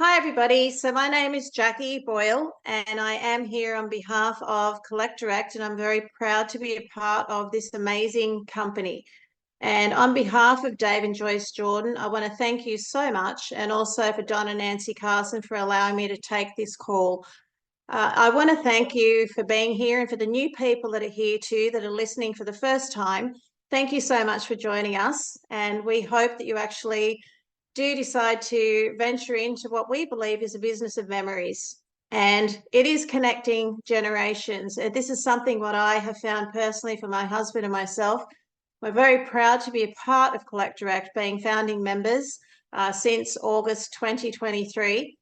Hi, everybody. So my name is Jackie Boyle, and I am here on behalf of Collect Direct, and I'm very proud to be a part of this amazing company. And on behalf of Dave and Joyce Jordan, I want to thank you so much, and also for Don and Nancy Carson for allowing me to take this call. I want to thank you for being here, and for the new people that are here too, that are listening for the first time. Thank you so much for joining us, and we hope that you actually do decide to venture into what we believe is a business of memories. And it is connecting generations. And this is something what I have found personally for my husband and myself. We're very proud to be a part of Collect Direct, being founding members since August 2023.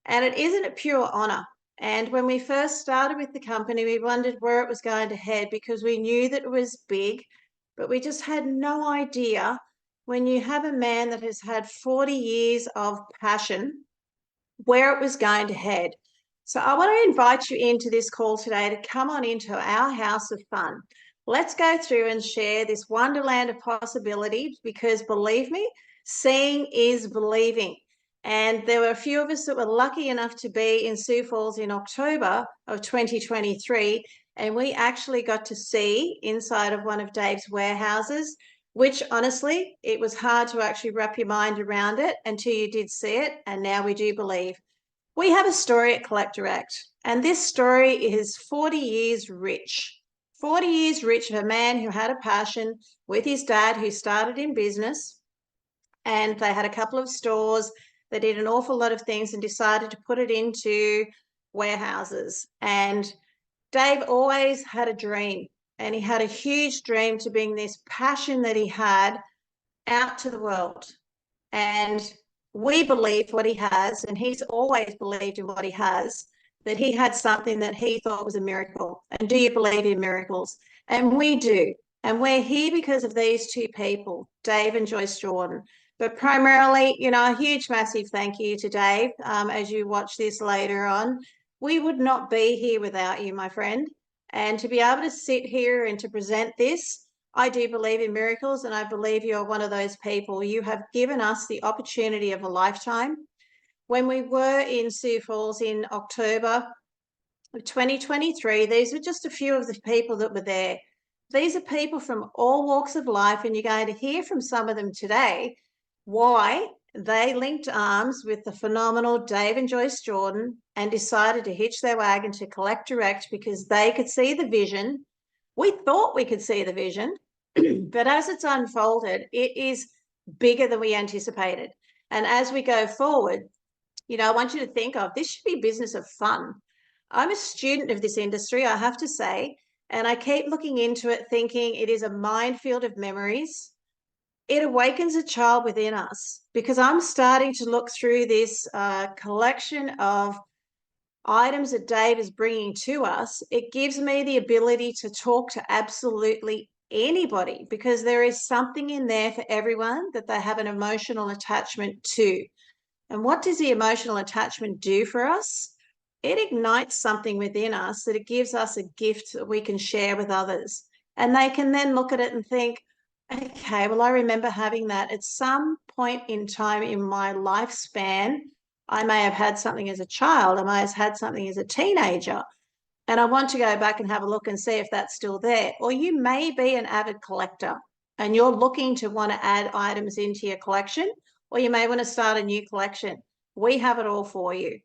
And it isn't a pure honor. And when we first started with the company, we wondered where it was going to head because we knew that it was big, but we just had no idea. When you have a man that has had 40 years of passion, where it was going to head. So I want to invite you into this call today to come on into our house of fun. Let's go through and share this wonderland of possibility, because believe me, seeing is believing. And there were a few of us that were lucky enough to be in Sioux Falls in October of 2023, and we actually got to see inside of one of Dave's warehouses, which honestly, it was hard to actually wrap your mind around it until you did see it. And now we do believe. We have a story at Collect Direct, and this story is 40 years rich. 40 years rich of a man who had a passion with his dad, who started in business, and they had a couple of stores. They did an awful lot of things and decided to put it into warehouses. And Dave always had a dream, and he had a huge dream to bring this passion that he had out to the world. And we believe what he has, and he's always believed in what he has, that he had something that he thought was a miracle. And do you believe in miracles? And we do. And we're here because of these two people, Dave and Joyce Jordan. But primarily, a huge, massive thank you to Dave. As you watch this later on, we would not be here without you, my friend. And to be able to sit here and to present this, I do believe in miracles, and I believe you're one of those people. You have given us the opportunity of a lifetime. When we were in Sioux Falls in October of 2023, these were just a few of the people that were there. These are people from all walks of life, and you're going to hear from some of them today why they linked arms with the phenomenal Dave and Joyce Jordan and decided to hitch their wagon to Collect Direct, because they could see the vision. We thought we could see the vision, but as it's unfolded, it is bigger than we anticipated. And as we go forward, I want you to think of this should be business of fun. I'm a student of this industry, I have to say, and I keep looking into it thinking it is a minefield of memories. It awakens a child within us, because I'm starting to look through this collection of items that Dave is bringing to us. It gives me the ability to talk to absolutely anybody, because there is something in there for everyone that they have an emotional attachment to. And what does the emotional attachment do for us? It ignites something within us, that it gives us a gift that we can share with others. And they can then look at it and think, okay, well, I remember having that at some point in time in my lifespan. I may have had something as a child, I may have had something as a teenager, and I want to go back and have a look and see if that's still there. Or you may be an avid collector and you're looking to want to add items into your collection, or you may want to start a new collection. We have it all for you.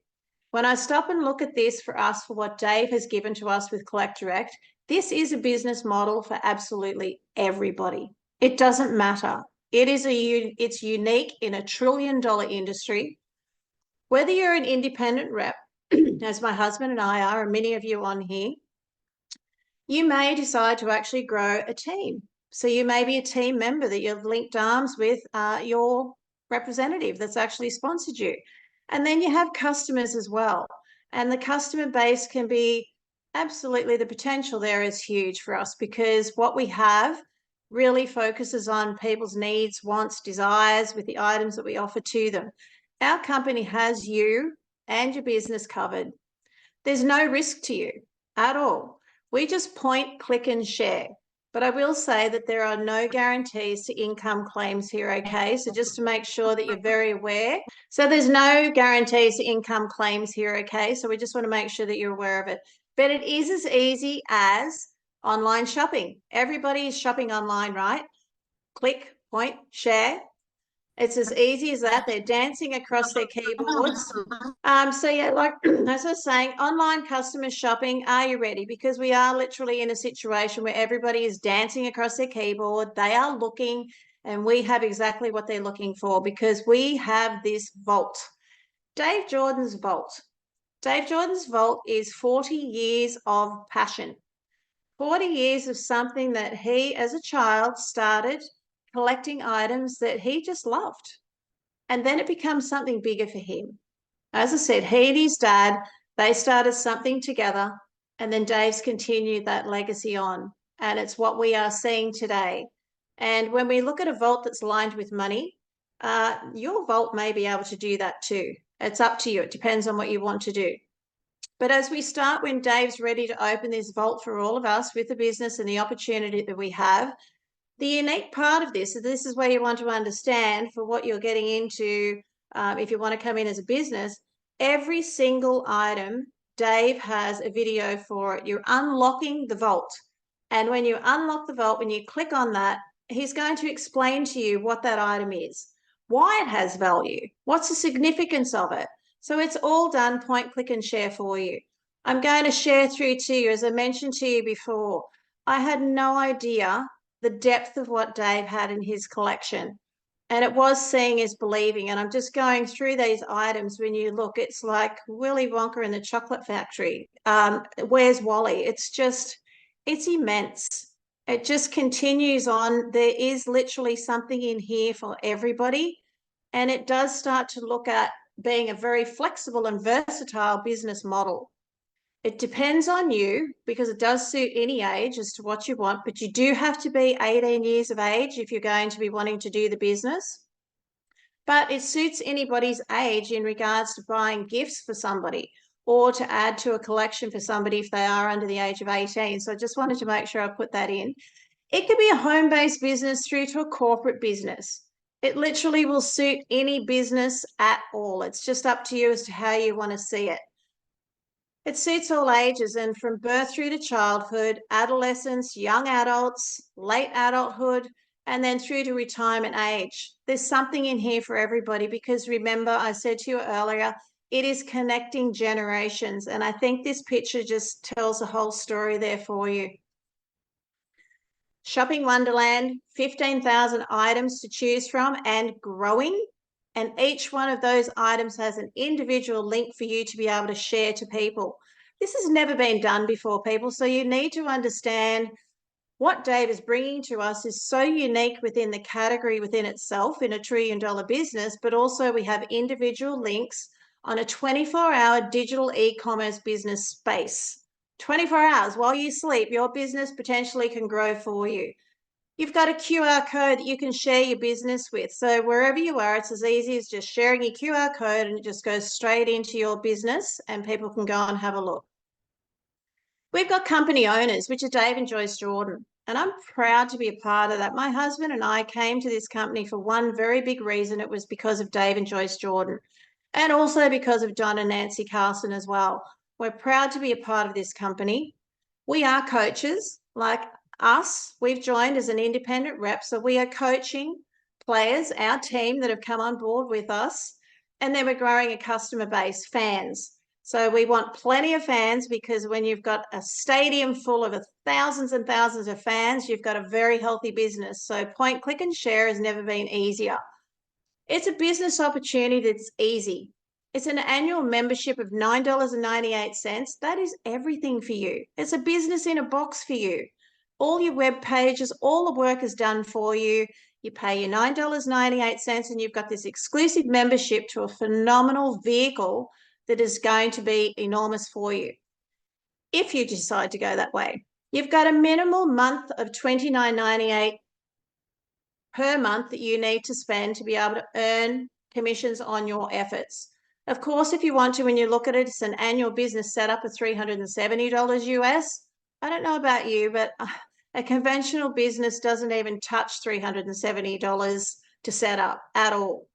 When I stop and look at this for us, for what Dave has given to us with Collect Direct, this is a business model for absolutely everybody. It doesn't matter. It's unique in a $1 trillion industry. Whether you're an independent rep, as my husband and I are, and many of you on here, you may decide to actually grow a team. So you may be a team member that you've linked arms with your representative that's actually sponsored you. And then you have customers as well. And the customer base can be absolutely, the potential there is huge for us, because what we have really focuses on people's needs, wants, desires with the items that we offer to them. Our company has you and your business covered. There's no risk to you at all. We just point, click, and share. But I will say that there are no guarantees to income claims here, okay? So just to make sure that you're very aware. So there's no guarantees to income claims here, okay? So we just want to make sure that you're aware of it. But it is as easy as online shopping. Everybody is shopping online, right? Click, point, share. It's as easy as that. They're dancing across their keyboards. So yeah, like as I was saying, online customer shopping, are you ready? Because we are literally in a situation where everybody is dancing across their keyboard. They are looking, and we have exactly what they're looking for because we have this vault. Dave Jordan's vault. Dave Jordan's vault is 40 years of passion. 40 years of something that he, as a child, started collecting items that he just loved. And then it becomes something bigger for him. As I said, he and his dad, they started something together, and then Dave's continued that legacy on. And it's what we are seeing today. And when we look at a vault that's lined with money, your vault may be able to do that too. It's up to you. It depends on what you want to do. But as we start, when Dave's ready to open this vault for all of us with the business and the opportunity that we have, the unique part of this is where you want to understand for what you're getting into. If you want to come in as a business, every single item, Dave has a video for it. You're unlocking the vault. And when you unlock the vault, when you click on that, he's going to explain to you what that item is, why it has value, what's the significance of it. So it's all done point, click, and share for you. I'm going to share through to you, as I mentioned to you before, I had no idea the depth of what Dave had in his collection. And it was seeing is believing. And I'm just going through these items. When you look, it's like Willy Wonka in the Chocolate Factory. Where's Wally? It's immense. It just continues on. There is literally something in here for everybody. And it does start to look at being a very flexible and versatile business model. It depends on you because it does suit any age as to what you want, but you do have to be 18 years of age if you're going to be wanting to do the business. But it suits anybody's age in regards to buying gifts for somebody or to add to a collection for somebody if they are under the age of 18. So I just wanted to make sure I put that in. It could be a home-based business through to a corporate business. It literally will suit any business at all. It's just up to you as to how you want to see it. It suits all ages and from birth through to childhood, adolescence, young adults, late adulthood, and then through to retirement age. There's something in here for everybody because remember, I said to you earlier, it is connecting generations. And I think this picture just tells a whole story there for you. Shopping Wonderland, 15,000 items to choose from and growing. And each one of those items has an individual link for you to be able to share to people. This has never been done before, people. So you need to understand what Dave is bringing to us is so unique within the category within itself in $1 trillion business, but also we have individual links on a 24-hour digital e-commerce business space. 24 hours while you sleep, your business potentially can grow for you. You've got a QR code that you can share your business with. So wherever you are, it's as easy as just sharing your QR code and it just goes straight into your business and people can go and have a look. We've got company owners, which are Dave and Joyce Jordan, and I'm proud to be a part of that. My husband and I came to this company for one very big reason. It was because of Dave and Joyce Jordan and also because of John and Nancy Carlson as well. We're proud to be a part of this company. We are coaches like us. We've joined as an independent rep. So we are coaching players, our team that have come on board with us. And then we're growing a customer base, fans. So we want plenty of fans because when you've got a stadium full of thousands and thousands of fans, you've got a very healthy business. So point, click and share has never been easier. It's a business opportunity that's easy. It's an annual membership of $9.98. That is everything for you. It's a business in a box for you. All your web pages, all the work is done for you. You pay your $9.98 and you've got this exclusive membership to a phenomenal vehicle that is going to be enormous for you if you decide to go that way. You've got a minimal month of $29.98 per month that you need to spend to be able to earn commissions on your efforts. Of course, if you want to, when you look at it, it's an annual business setup of $370 US. I don't know about you, but A conventional business doesn't even touch $370 to set up at all.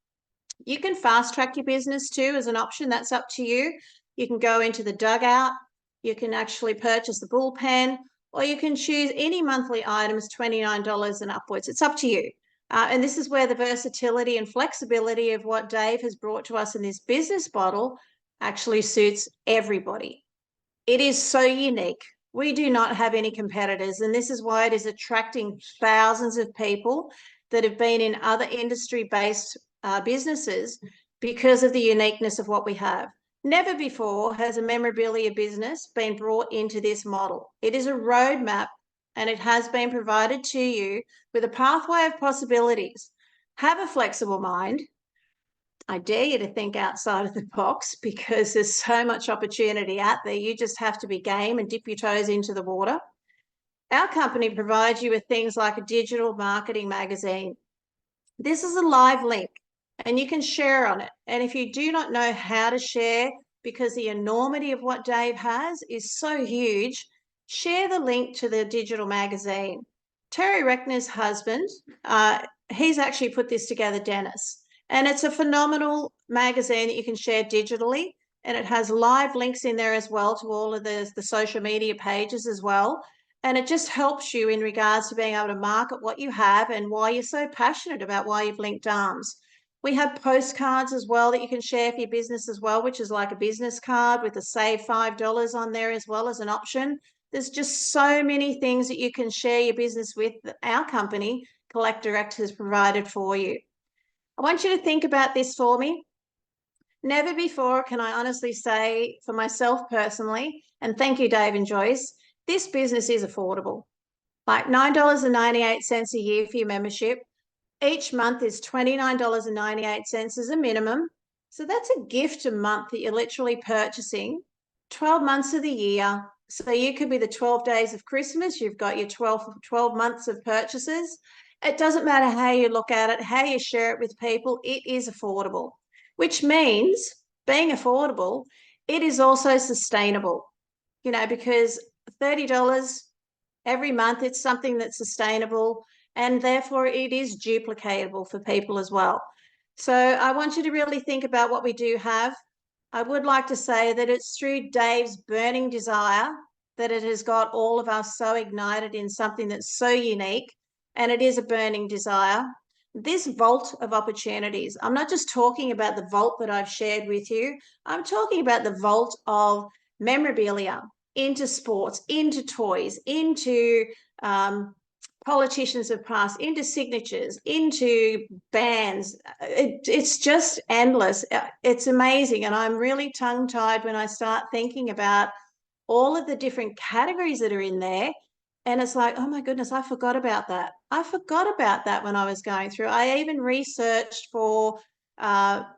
You can fast track your business too as an option. That's up to you. You can go into the dugout. You can actually purchase the bullpen, or you can choose any monthly items, $29 and upwards. It's up to you. And this is where the versatility and flexibility of what Dave has brought to us in this business model actually suits everybody. It is so unique. We do not have any competitors, and this is why it is attracting thousands of people that have been in other industry-based businesses because of the uniqueness of what we have. Never before has a memorabilia business been brought into this model. It is a roadmap, and it has been provided to you with a pathway of possibilities. Have a flexible mind. I dare you to think outside of the box because there's so much opportunity out there. You just have to be game and dip your toes into the water. Our company provides you with things like a digital marketing magazine. This is a live link and you can share on it. And if you do not know how to share, because the enormity of what Dave has is so huge, share the link to the digital magazine. Terry Reckner's husband, he's actually put this together, Dennis. And it's a phenomenal magazine that you can share digitally. And it has live links in there as well to all of the social media pages as well. And it just helps you in regards to being able to market what you have and why you're so passionate about why you've linked arms. We have postcards as well that you can share for your business as well, which is like a business card with a save $5 on there as well as an option. There's just so many things that you can share your business with that our company, Collect Direct, has provided for you. I want you to think about this for me. Never before can I honestly say for myself personally, and thank you, Dave and Joyce, this business is affordable. Like $9.98 a year for your membership. Each month is $29.98 as a minimum. So that's a gift a month that you're literally purchasing 12 months of the year. So you could be the 12 days of Christmas. You've got your 12 months of purchases. It doesn't matter how you look at it, how you share it with people, it is affordable, which means being affordable, it is also sustainable, because $30 every month, it's something that's sustainable and therefore it is duplicatable for people as well. So I want you to really think about what we do have. I would like to say that it's through Dave's burning desire that it has got all of us so ignited in something that's so unique, and it is a burning desire. This vault of opportunities, I'm not just talking about the vault that I've shared with you, I'm talking about the vault of memorabilia into sports, into toys, into politicians of past, into signatures, into bands. It's just endless. It's amazing. And I'm really tongue-tied when I start thinking about all of the different categories that are in there. And it's like, oh my goodness, I forgot about that. I forgot about that when I was going through. I even researched for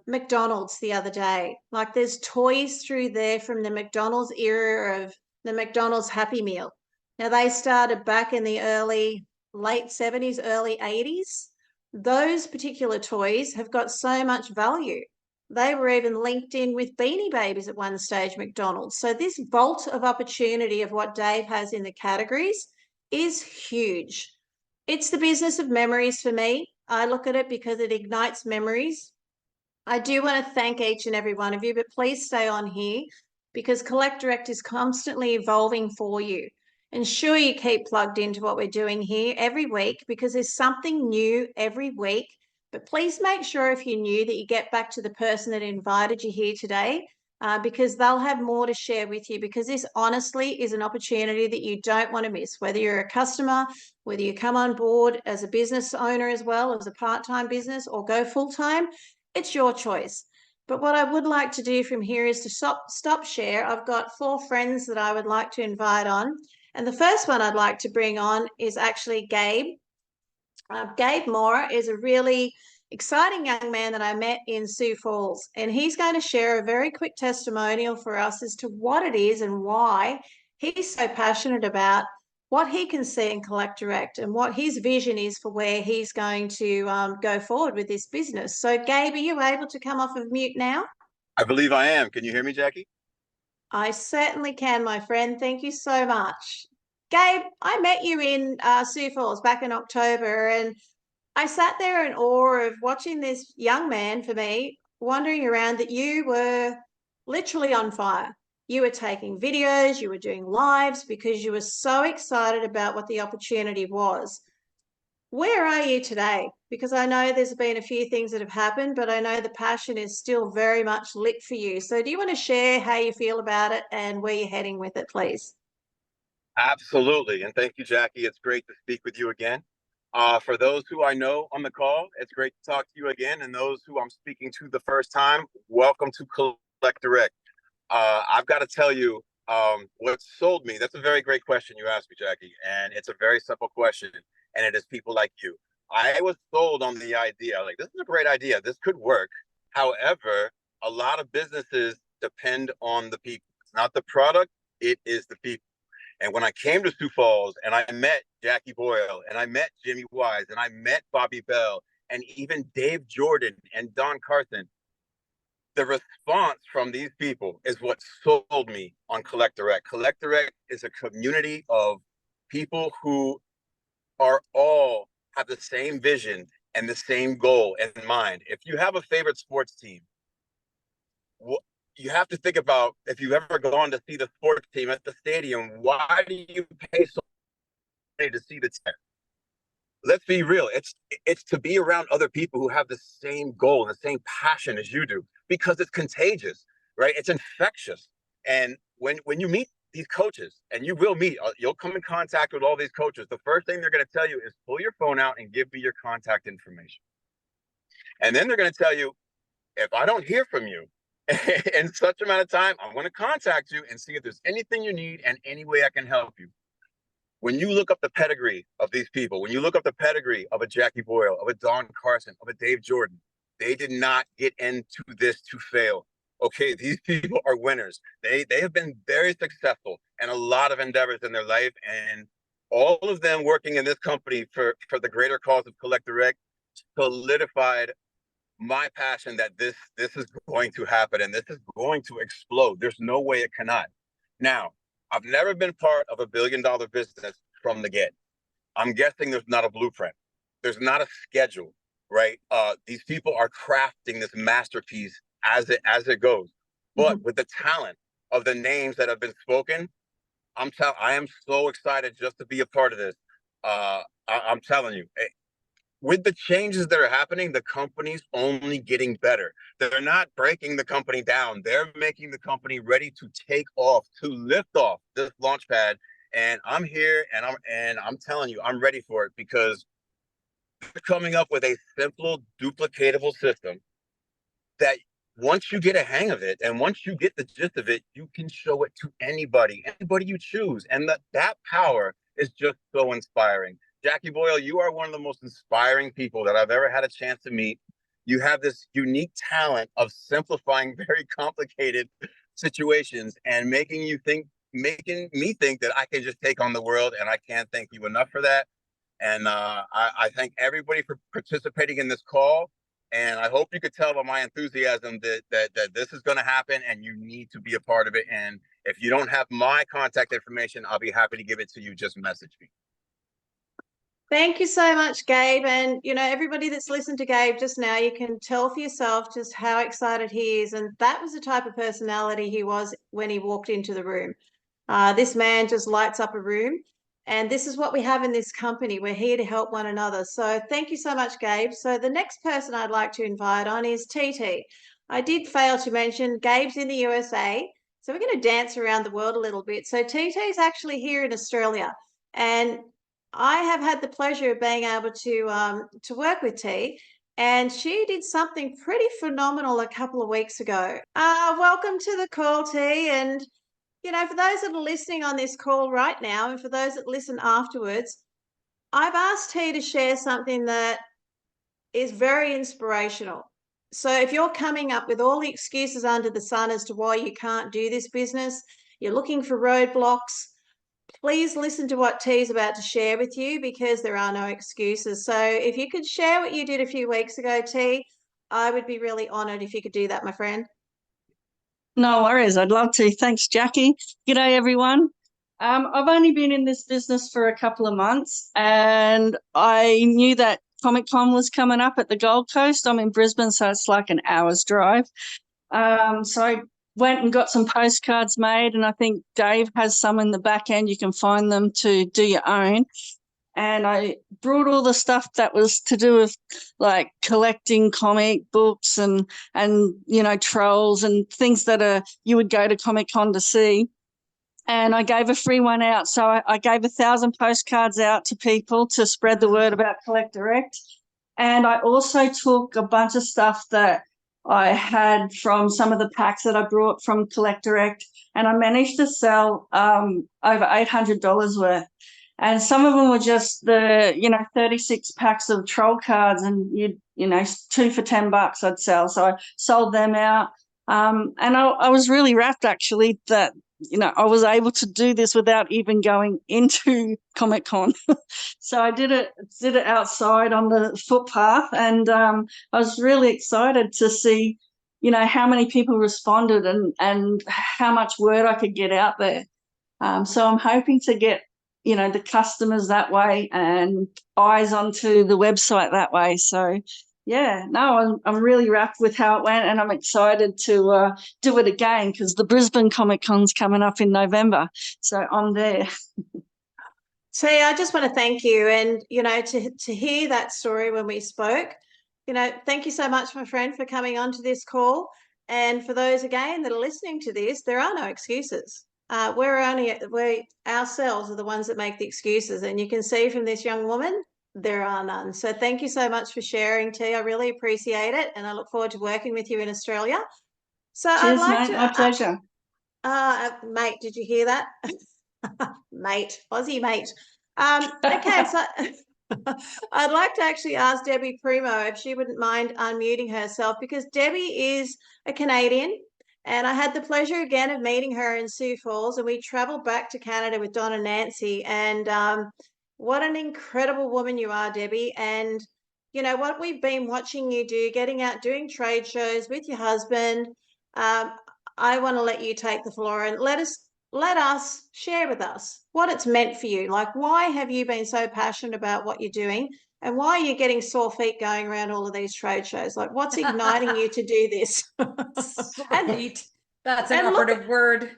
McDonald's the other day. Like there's toys through there from the McDonald's era of the McDonald's Happy Meal. Now they started back in the late 70s, early 80s. Those particular toys have got so much value. They were even linked in with Beanie Babies at one stage, McDonald's. So this vault of opportunity of what Dave has in the categories is huge. It's the business of memories for me. I look at it because it ignites memories. I do want to thank each and every one of you, but please stay on here because Collect Direct is constantly evolving for you. Ensure you keep plugged into what we're doing here every week because there's something new every week. But please make sure if you're new that you get back to the person that invited you here today because they'll have more to share with you, because this honestly is an opportunity that you don't want to miss, whether you're a customer, whether you come on board as a business owner as well, as a part-time business, or go full-time. It's your choice. But what I would like to do from here is to stop share. I've got 4 friends that I would like to invite on. And the first one I'd like to bring on is actually Gabe. Gabe Moore is a really exciting young man that I met in Sioux Falls, and he's going to share a very quick testimonial for us as to what it is and why he's so passionate about what he can see in Collect Direct and what his vision is for where he's going to go forward with this business. So, Gabe, are you able to come off of mute now? I believe I am. Can you hear me, Jackie? I certainly can, my friend. Thank you so much. Gabe, I met you in Sioux Falls back in October, and I sat there in awe of watching this young man, for me, wandering around, that you were literally on fire. You were taking videos, you were doing lives because you were so excited about what the opportunity was. Where are you today? Because I know there's been a few things that have happened, but I know the passion is still very much lit for you. So do you want to share how you feel about it and where you're heading with it, please? Absolutely. And thank you, Jackie. It's great to speak with you again. For those who I know on the call, it's great to talk to you again. And those who I'm speaking to the first time, welcome to Collect Direct. I've got to tell you, what sold me, that's a very great question you asked me, Jackie. And it's a very simple question. And it is people like you. I was sold on the idea, like, this is a great idea. This could work. However, a lot of businesses depend on the people. It's not the product, it is the people. And when I came to Sioux Falls and I met Jackie Boyle and I met Jimmy Wise and I met Bobby Bell and even Dave Jordan and Don Carson, the response from these people is what sold me on Collect Direct. Collect Direct is a community of people who are all have the same vision and the same goal in mind. If you have a favorite sports team, you have to think about, if you've ever gone to see the sports team at the stadium, why do you pay so much money to see the team? Let's be real. It's to be around other people who have the same goal and the same passion as you do, because it's contagious, right? It's infectious. And when you meet these coaches, and you will meet, you'll come in contact with all these coaches, the first thing they're going to tell you is pull your phone out and give me your contact information. And then they're going to tell you, if I don't hear from you in such amount of time, I'm going to contact you and see if there's anything you need and any way I can help you. When you look up the pedigree of these people, when you look up the pedigree of a Jackie Boyle, of a Don Carson, of a Dave Jordan, they did not get into this to fail. Okay, these people are winners. They have been very successful in a lot of endeavors in their life, and all of them working in this company for the greater cause of Collect Direct solidified my passion that this is going to happen and this is going to explode. There's no way it cannot. Now, I've never been part of $1 billion business from the get. I'm guessing there's not a blueprint. There's not a schedule, right? These people are crafting this masterpiece as it goes. But with the talent of the names that have been spoken, I am so excited just to be a part of this. I'm telling you, with the changes that are happening, the company's only getting better. They're not breaking the company down. They're making the company ready to take off, to lift off this launch pad. And I'm here, and I'm telling you, I'm ready for it, because they're coming up with a simple, duplicatable system that, once you get a hang of it and once you get the gist of it, you can show it to anybody you choose. And that power is just so inspiring. Jackie Boyle, you are one of the most inspiring people that I've ever had a chance to meet. You have this unique talent of simplifying very complicated situations and making me think that I can just take on the world, and I can't thank you enough for that. And I thank everybody for participating in this call. And I hope you could tell by my enthusiasm that this is going to happen, and you need to be a part of it. And if you don't have my contact information, I'll be happy to give it to you. Just message me. Thank you so much, Gabe. And, everybody that's listened to Gabe just now, you can tell for yourself just how excited he is. And that was the type of personality he was when he walked into the room. This man just lights up a room. And this is what we have in this company. We're here to help one another. So thank you so much, Gabe. So the next person I'd like to invite on is TT. I did fail to mention Gabe's in the USA. So we're going to dance around the world a little bit. So TT is actually here in Australia. And I have had the pleasure of being able to work with T, and she did something pretty phenomenal a couple of weeks ago. Welcome to the call, T. And for those that are listening on this call right now, and for those that listen afterwards, I've asked T to share something that is very inspirational. So if you're coming up with all the excuses under the sun as to why you can't do this business, you're looking for roadblocks, please listen to what T is about to share with you, because there are no excuses. So if you could share what you did a few weeks ago, T, I would be really honored if you could do that, my friend. No worries. I'd love to. Thanks, Jackie. G'day, everyone. I've only been in this business for a couple of months, and I knew that Comic Con was coming up at the Gold Coast. I'm in Brisbane, so it's like an hour's drive. So I went and got some postcards made, and I think Dave has some in the back end. You can find them to do your own. And I brought all the stuff that was to do with like collecting comic books and trolls and things that you would go to Comic Con to see. And I gave a free one out. So I gave 1,000 postcards out to people to spread the word about Collect Direct. And I also took a bunch of stuff that I had from some of the packs that I brought from Collect Direct, and I managed to sell over $800 worth. And some of them were just 36 packs of troll cards, and two for $10 I'd sell. So I sold them out. And I was really wrapped actually that I was able to do this without even going into Comic Con. So I did it outside on the footpath, and I was really excited to see, how many people responded and how much word I could get out there. So I'm hoping to get, the customers that way and eyes onto the website that way. So yeah, no, I'm really wrapped with how it went, and I'm excited to do it again because the Brisbane Comic Con's coming up in November. So I'm there. So I just want to thank you, and to hear that story when we spoke, thank you so much, my friend, for coming on to this call. And for those again that are listening to this, there are no excuses. We ourselves are the ones that make the excuses, and you can see from this young woman there are none. So thank you so much for sharing, T. I really appreciate it, and I look forward to working with you in Australia. So cheers, mate. My pleasure. Mate, did you hear that? Mate, Aussie mate. Okay, so I'd like to actually ask Debbie Primo if she wouldn't mind unmuting herself, because Debbie is a Canadian, and I had the pleasure again of meeting her in Sioux Falls, and we traveled back to Canada with Don and Nancy. And what an incredible woman you are, Debbie. And what we've been watching you do, getting out, doing trade shows with your husband. I want to let you take the floor and let us share with us what it's meant for you. Like, why have you been so passionate about what you're doing, and why are you getting sore feet going around all of these trade shows? Like, what's igniting you to do this? Right. That's an operative word.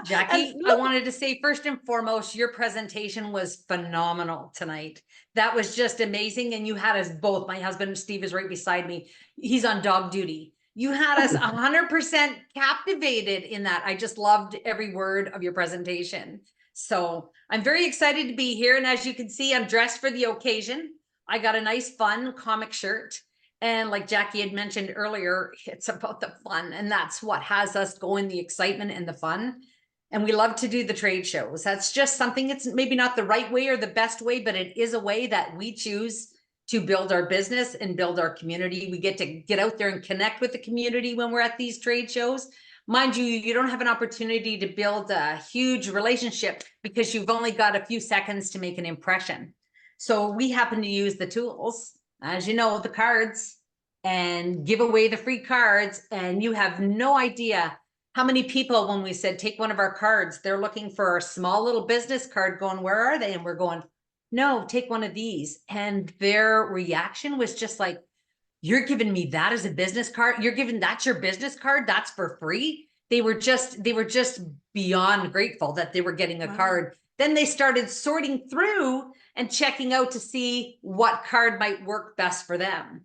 Jackie, I wanted to say first and foremost, your presentation was phenomenal tonight. That was just amazing. And you had us both. My husband, Steve, is right beside me. He's on dog duty. You had us 100% captivated in that. I just loved every word of your presentation. So I'm very excited to be here. And as you can see, I'm dressed for the occasion. I got a nice, fun comic shirt. And like Jackie had mentioned earlier, it's about the fun. And that's what has us going, the excitement and the fun. And we love to do the trade shows. That's just something, it's maybe not the right way or the best way, but it is a way that we choose to build our business and build our community. We get to get out there and connect with the community when we're at these trade shows. Mind you, you don't have an opportunity to build a huge relationship because you've only got a few seconds to make an impression. So we happen to use the tools, as you know, the cards, and give away the free cards. And you have no idea how many people, when we said, take one of our cards, they're looking for a small little business card going, where are they? And we're going, no, take one of these. And their reaction was just like, you're giving me that as a business card? That's your business card? That's for free? They were just beyond grateful that they were getting a card. Then they started sorting through and checking out to see what card might work best for them.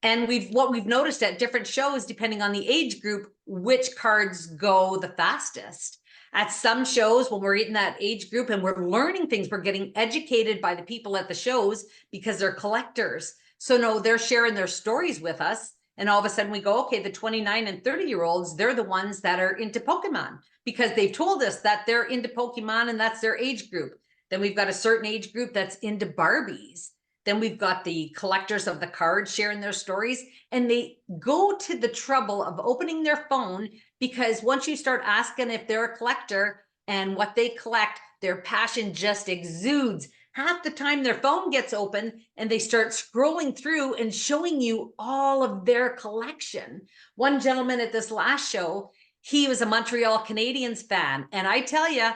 And what we've noticed at different shows, depending on the age group, which cards go the fastest. At some shows, when we're in that age group and we're learning things, we're getting educated by the people at the shows because they're collectors. So no, they're sharing their stories with us. And all of a sudden we go, okay, the 29 and 30-year-olds, they're the ones that are into Pokemon because they've told us that they're into Pokemon and that's their age group. Then we've got a certain age group that's into Barbies. Then we've got the collectors of the cards sharing their stories, and they go to the trouble of opening their phone because once you start asking if they're a collector and what they collect, their passion just exudes. Half the time their phone gets open and they start scrolling through and showing you all of their collection. One gentleman at this last show, he was a Montreal Canadiens fan. And I tell you,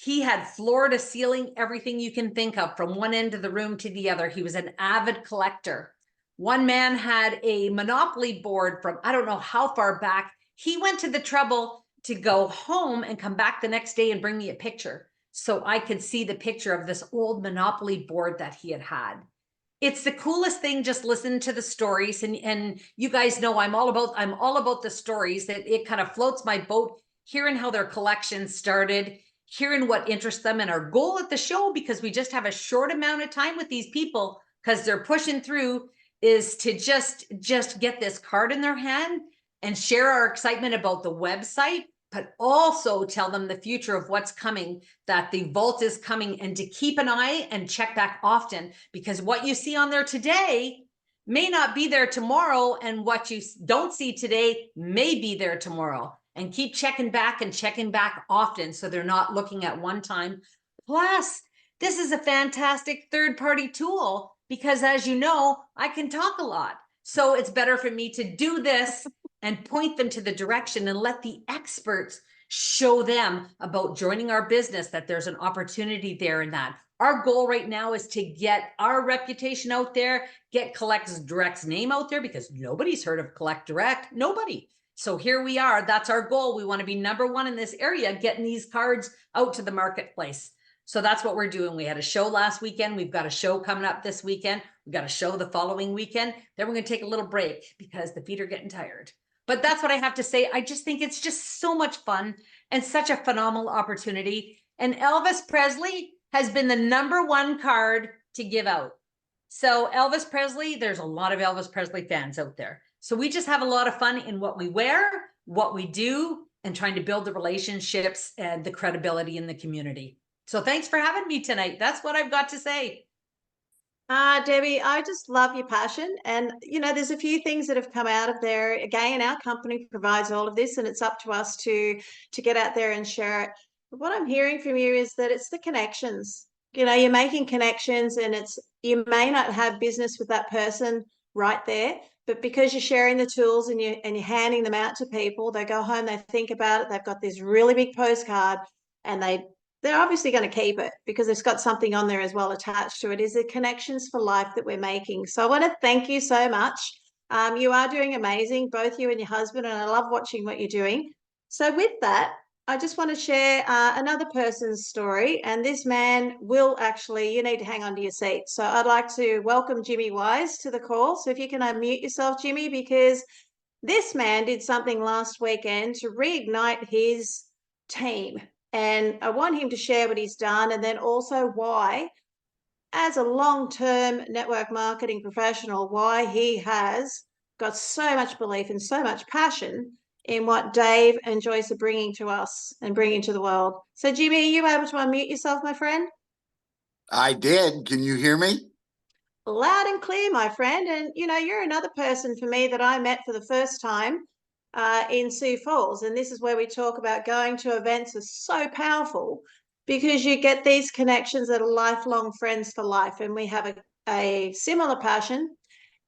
He had floor to ceiling, everything you can think of from one end of the room to the other. He was an avid collector. One man had a Monopoly board from, I don't know how far back. He went to the trouble to go home and come back the next day and bring me a picture so I could see the picture of this old Monopoly board that he had had. It's the coolest thing. Just listen to the stories, and you guys know I'm all about the stories. That it kind of floats my boat, hearing how their collection started, hearing what interests them. And our goal at the show, because we just have a short amount of time with these people because they're pushing through, is to just get this card in their hand and share our excitement about the website, but also tell them the future of what's coming, that the vault is coming, and to keep an eye and check back often, because what you see on there today may not be there tomorrow, and what you don't see today may be there tomorrow. And keep checking back often, so they're not looking at one time. Plus, this is a fantastic third-party tool, because as you know, I can talk a lot. So it's better for me to do this and point them to the direction and let the experts show them about joining our business, that there's an opportunity there in that. Our goal right now is to get our reputation out there, get Collect Direct's name out there, because nobody's heard of Collect Direct, nobody. So here we are, that's our goal. We want to be #1 in this area, getting these cards out to the marketplace. So that's what we're doing. We had a show last weekend. We've got a show coming up this weekend. We've got a show the following weekend. Then we're going to take a little break because the feet are getting tired. But that's what I have to say. I just think it's just so much fun and such a phenomenal opportunity. And Elvis Presley has been the #1 card to give out. So Elvis Presley, there's a lot of Elvis Presley fans out there. So we just have a lot of fun in what we wear, what we do, and trying to build the relationships and the credibility in the community. So thanks for having me tonight. That's what I've got to say. Debbie, I just love your passion. And, there's a few things that have come out of there. Again, our company provides all of this, and it's up to us to get out there and share it. But what I'm hearing from you is that it's the connections. You're making connections, and you may not have business with that person right there, but because you're sharing the tools and you're handing them out to people, they go home, they think about it, they've got this really big postcard, and they're obviously going to keep it because it's got something on there as well attached to it. Is the connections for life that we're making. So I want to thank you so much. You are doing amazing, both you and your husband, and I love watching what you're doing. So with that, I just want to share another person's story, and this man will actually, you need to hang on to your seat. So I'd like to welcome Jimmy Wise to the call. So if you can unmute yourself, Jimmy, because this man did something last weekend to reignite his team. And I want him to share what he's done, and then also why, as a long-term network marketing professional, why he has got so much belief and so much passion in what Dave and Joyce are bringing to us and bringing to the world. So, Jimmy, are you able to unmute yourself, my friend? I did. Can you hear me? Loud and clear, my friend. And, you're another person for me that I met for the first time in Sioux Falls. And this is where we talk about going to events is so powerful because you get these connections that are lifelong friends for life. And we have a similar passion,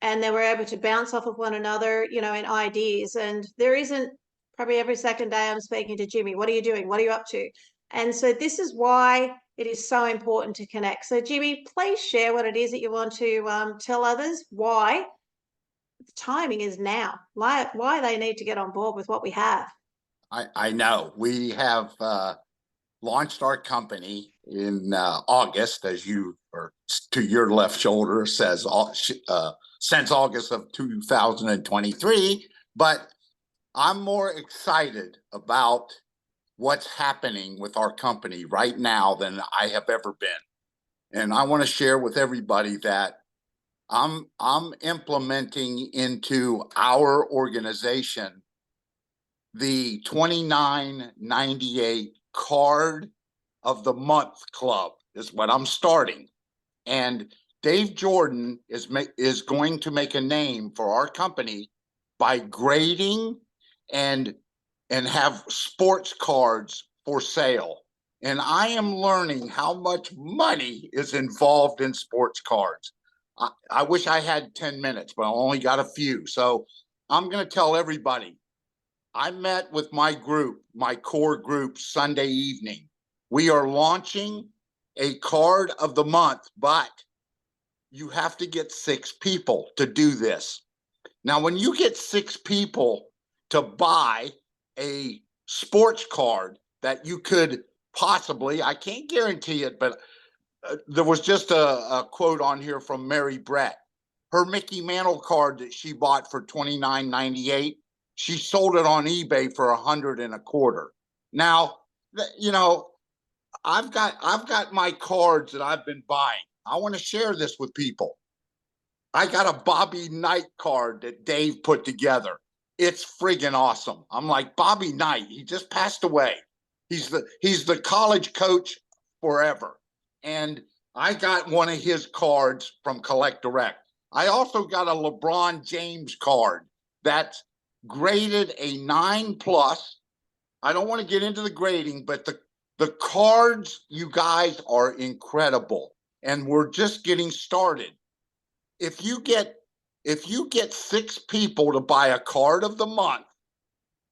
and then we're able to bounce off of one another, in ideas. And there isn't probably every second day I'm speaking to Jimmy. What are you doing? What are you up to? And so this is why it is so important to connect. So Jimmy, please share what it is that you want to tell others, why the timing is now, why they need to get on board with what we have. I know. We have launched our company in August, as you, or to your left shoulder says, since August of 2023. But I'm more excited about what's happening with our company right now than I have ever been. And I want to share with everybody that I'm implementing into our organization the $29.98 card of the month club is what I'm starting. And Dave Jordan is going to make a name for our company by grading and have sports cards for sale. And I am learning how much money is involved in sports cards. I wish I had 10 minutes, but I only got a few. So I'm going to tell everybody, I met with my group, my core group, Sunday evening, We are launching a card of the month, but you have to get 6 people to do this. Now, when you get 6 people to buy a sports card that you could possibly, I can't guarantee it, but there was just a quote on here from Mary Brett. Her Mickey Mantle card that she bought for $29.98, she sold it on eBay for $125. Now, you know, I've got my cards that I've been buying. I want to share this with people. I got a Bobby Knight card that Dave put together. It's friggin' awesome. I'm like, Bobby Knight, he just passed away. He's the college coach forever. And I got one of his cards from Collect Direct. I also got a LeBron James card that's graded a 9+. I don't want to get into the grading, but the cards, you guys, are incredible. And we're just getting started. If you get 6 people to buy a card of the month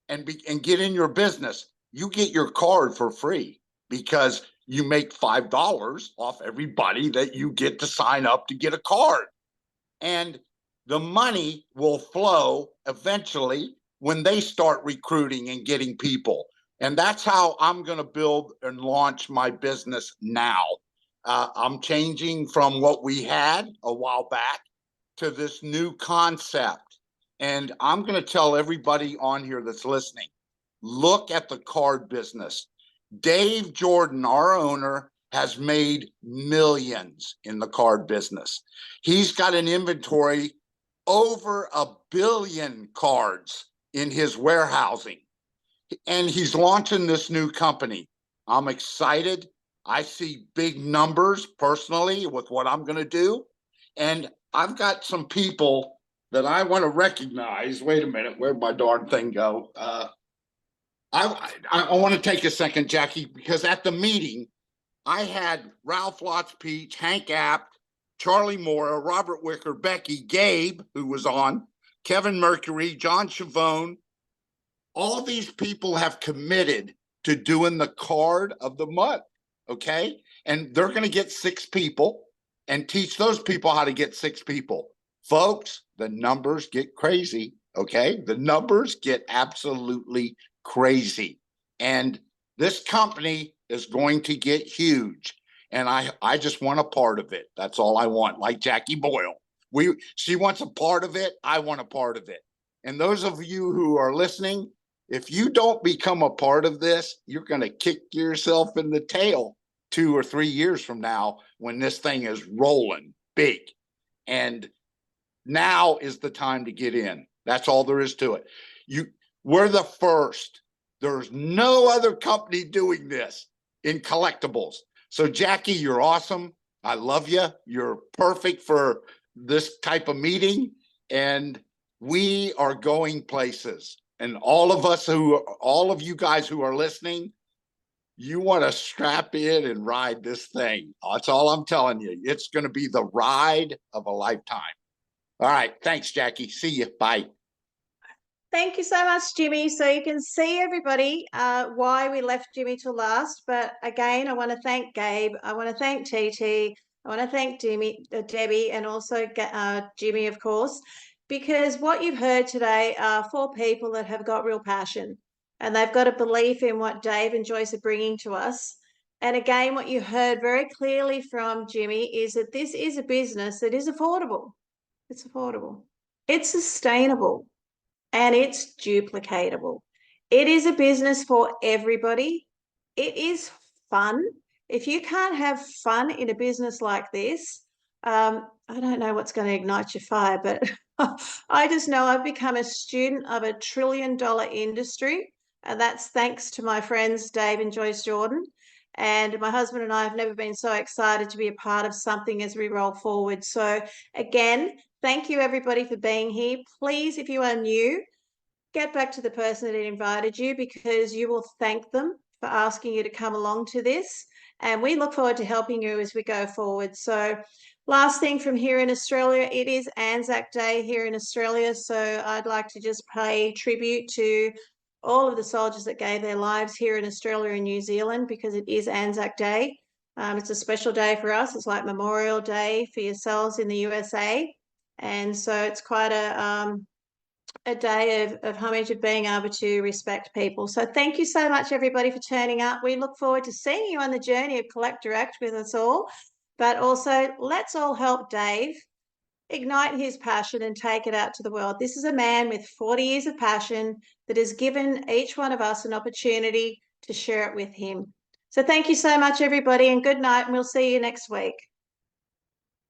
and get in your business, you get your card for free because you make $5 off everybody that you get to sign up to get a card. And the money will flow eventually when they start recruiting and getting people. And that's how I'm going to build and launch my business now. I'm changing from what we had a while back to this new concept. And I'm going to tell everybody on here that's listening, look at the card business. Dave Jordan, our owner, has made millions in the card business. He's got an inventory over 1 billion cards in his warehousing. And he's launching this new company. I'm excited. I see big numbers personally with what I'm going to do. And I've got some people that I want to recognize. Wait a minute, where'd my darn thing go? I want to take a second, Jackie, because at the meeting, I had Ralph Lotz Peach, Hank Apt, Charlie Moore, Robert Wicker, Becky, Gabe, who was on, Kevin Mercury, John Chavone. All these people have committed to doing the card of the month, okay? And they're going to get 6 people and teach those people how to get 6 people. Folks, the numbers get crazy, okay? The numbers get absolutely crazy. And this company is going to get huge. And I just want a part of it. That's all I want, like Jackie Boyle. She wants a part of it. I want a part of it. And those of you who are listening, if you don't become a part of this, you're going to kick yourself in the tail 2 or 3 years from now when this thing is rolling big. And now is the time to get in. That's all there is to it. We're the first. There's no other company doing this in collectibles. So Jackie, you're awesome. I love you. You're perfect for this type of meeting. And we are going places. And all of you guys who are listening, you want to strap in and ride this thing. That's all I'm telling you. It's going to be the ride of a lifetime. All right. Thanks, Jackie. See you. Bye. Thank you so much, Jimmy. So you can see, everybody, why we left Jimmy till last. But again, I want to thank Gabe. I want to thank TT. I want to thank Debbie, and also Jimmy, of course, because what you've heard today are 4 people that have got real passion, and they've got a belief in what Dave and Joyce are bringing to us. And again, what you heard very clearly from Jimmy is that this is a business that is affordable. It's affordable. It's sustainable. And it's duplicatable. It is a business for everybody. It is fun. If you can't have fun in a business like this, I don't know what's going to ignite your fire, but I just know I've become a student of a $1 trillion industry. And that's thanks to my friends, Dave and Joyce Jordan. And my husband and I have never been so excited to be a part of something as we roll forward. So again, thank you everybody for being here. Please, if you are new, get back to the person that invited you, because you will thank them for asking you to come along to this. And we look forward to helping you as we go forward. So last thing from here in Australia, it is Anzac Day here in Australia. So I'd like to just pay tribute to all of the soldiers that gave their lives here in Australia and New Zealand, because it is Anzac Day. It's a special day for us. It's like Memorial Day for yourselves in the USA. And so it's quite a day of homage, of being able to respect people. So thank you so much, everybody, for turning up. We look forward to seeing you on the journey of Collect Direct with us all. But also, let's all help Dave ignite his passion and take it out to the world. This is a man with 40 years of passion that has given each one of us an opportunity to share it with him. So thank you so much, everybody, and good night, and we'll see you next week.